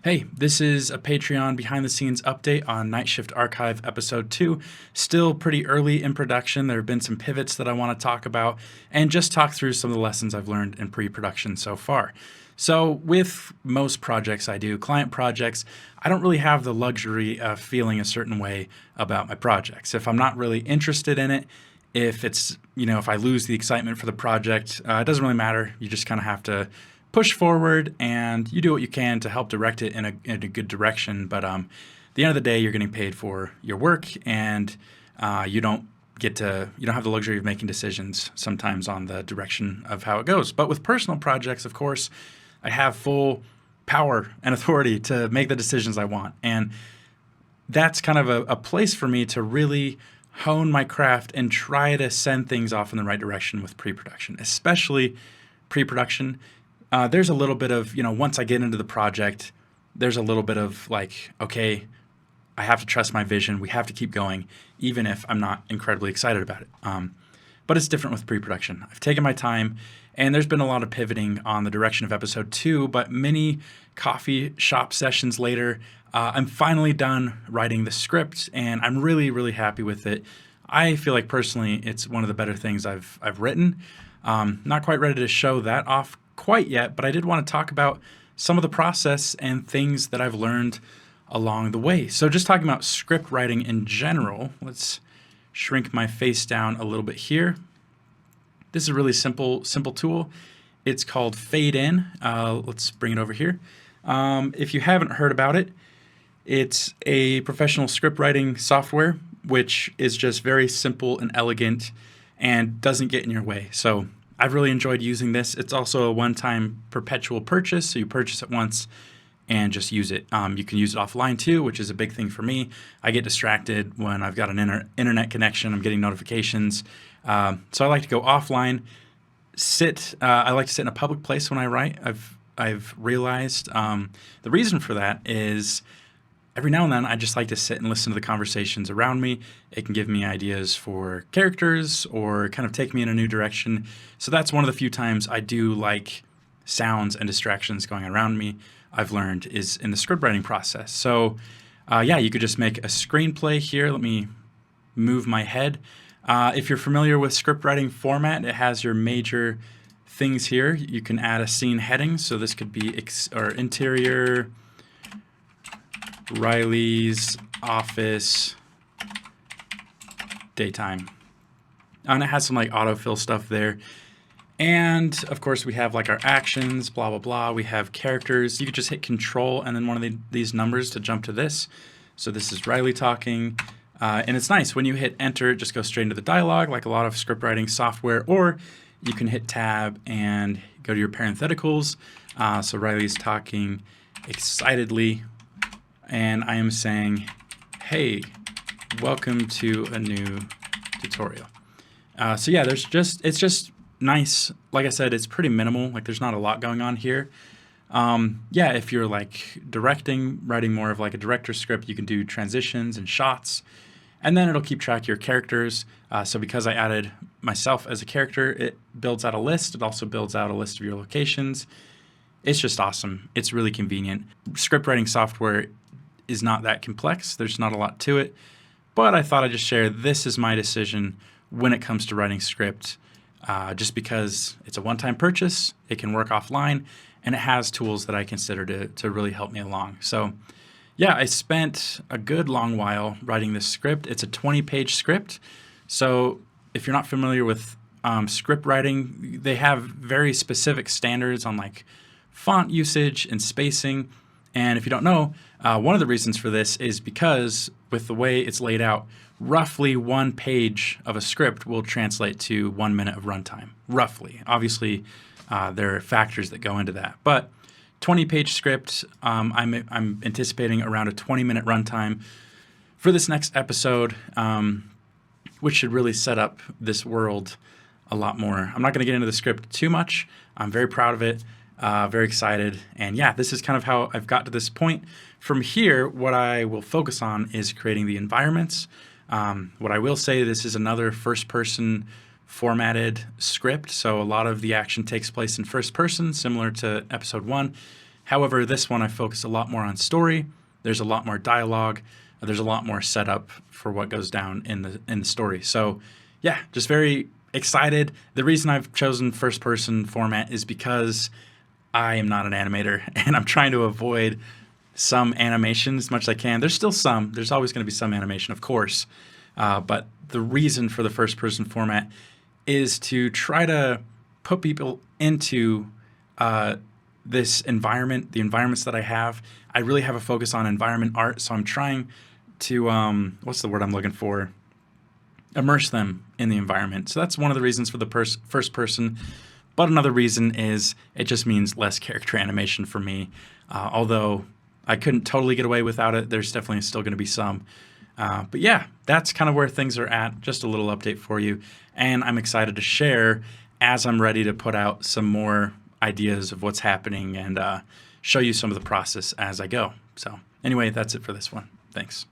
Hey, this is a Patreon behind the scenes update on Night Shift Archive Episode 2. Still pretty early in production. There have been some pivots that I want to talk about and just talk through some of the lessons I've learned in pre-production so far. So with most projects I do, client projects, I don't really have the luxury of feeling a certain way about my projects. If I'm not really interested in it, if I lose the excitement for the project, it doesn't really matter. You just kind of have to push forward and you do what you can to help direct it in a good direction. But at the end of the day, you're getting paid for your work, and you don't have the luxury of making decisions sometimes on the direction of how it goes. But with personal projects, of course, I have full power and authority to make the decisions I want. And that's kind of a place for me to really hone my craft and try to send things off in the right direction with pre-production, especially pre-production. There's a little bit of, once I get into the project, there's a little bit of like, okay, I have to trust my vision. We have to keep going, even if I'm not incredibly excited about it. But it's different with pre-production. I've taken my time, and there's been a lot of pivoting on the direction of episode 2, but many coffee shop sessions later, I'm finally done writing the script, and I'm really, really happy with it. I feel like personally, it's one of the better things I've written. Not quite ready to show that off quite yet, but I did want to talk about some of the process and things that I've learned along the way. So just talking about script writing in general, let's shrink my face down a little bit here. This is a really simple tool. It's called Fade In. Let's bring it over here. If you haven't heard about it, it's a professional script writing software, which is just very simple and elegant and doesn't get in your way. So I've really enjoyed using this. It's also a one-time perpetual purchase, so you purchase it once and just use it. You can use it offline too, which is a big thing for me. I get distracted when I've got an internet connection. I'm getting notifications. So I like to go offline. I like to sit in a public place when I write. I've realized the reason for that is every now and then I just like to sit and listen to the conversations around me. It can give me ideas for characters or kind of take me in a new direction. So that's one of the few times I do like sounds and distractions going around me. I've learned is in the script writing process. So you could just make a screenplay here. Let me move my head. If you're familiar with script writing format, it has your major things here. You can add a scene heading. So this could be interior, Riley's office, daytime. And it has some like autofill stuff there. And of course we have like our actions, blah, blah, blah. We have characters. You could just hit control and then one of these numbers to jump to this. So this is Riley talking. And it's nice when you hit enter, it just goes straight into the dialogue like a lot of script writing software, or you can hit tab and go to your parentheticals. So Riley's talking excitedly, and I am saying, hey, welcome to a new tutorial. It's just nice. Like I said, it's pretty minimal. Like there's not a lot going on here. If you're like directing, writing more of like a director's script, you can do transitions and shots, and then it'll keep track of your characters. So because I added myself as a character, it builds out a list. It also builds out a list of your locations. It's just awesome. It's really convenient. Script writing software is not that complex. There's not a lot to it, but I thought I'd just share this is my decision when it comes to writing script, just because it's a one-time purchase, it can work offline, and it has tools that I consider to really help me along. So I spent a good long while writing this script. It's a 20-page script. So if you're not familiar with script writing, they have very specific standards on like font usage and spacing. And if you don't know, one of the reasons for this is because with the way it's laid out, roughly 1 page of a script will translate to 1 minute of runtime, roughly. Obviously, there are factors that go into that. But 20-page script, I'm anticipating around a 20-minute runtime for this next episode, which should really set up this world a lot more. I'm not going to get into the script too much. I'm very proud of it. Very excited. And this is kind of how I've got to this point. From here, what I will focus on is creating the environments. What I will say, this is another first-person formatted script. So a lot of the action takes place in first person, similar to episode 1. However, this one I focus a lot more on story. There's a lot more dialogue. There's a lot more setup for what goes down in the story. So, yeah, just very excited. The reason I've chosen first person format is because I am not an animator and I'm trying to avoid some animation as much as I can. There's still some. There's always going to be some animation, of course. But the reason for the first person format is to try to put people into this environment, the environments that I have. I really have a focus on environment art, so I'm trying to, what's the word I'm looking for? Immerse them in the environment. So that's one of the reasons for the first person. But another reason is it just means less character animation for me. Although I couldn't totally get away without it, there's definitely still going to be some. But yeah, that's kind of where things are at. Just a little update for you. And I'm excited to share as I'm ready to put out some more ideas of what's happening and show you some of the process as I go. So anyway, that's it for this one. Thanks.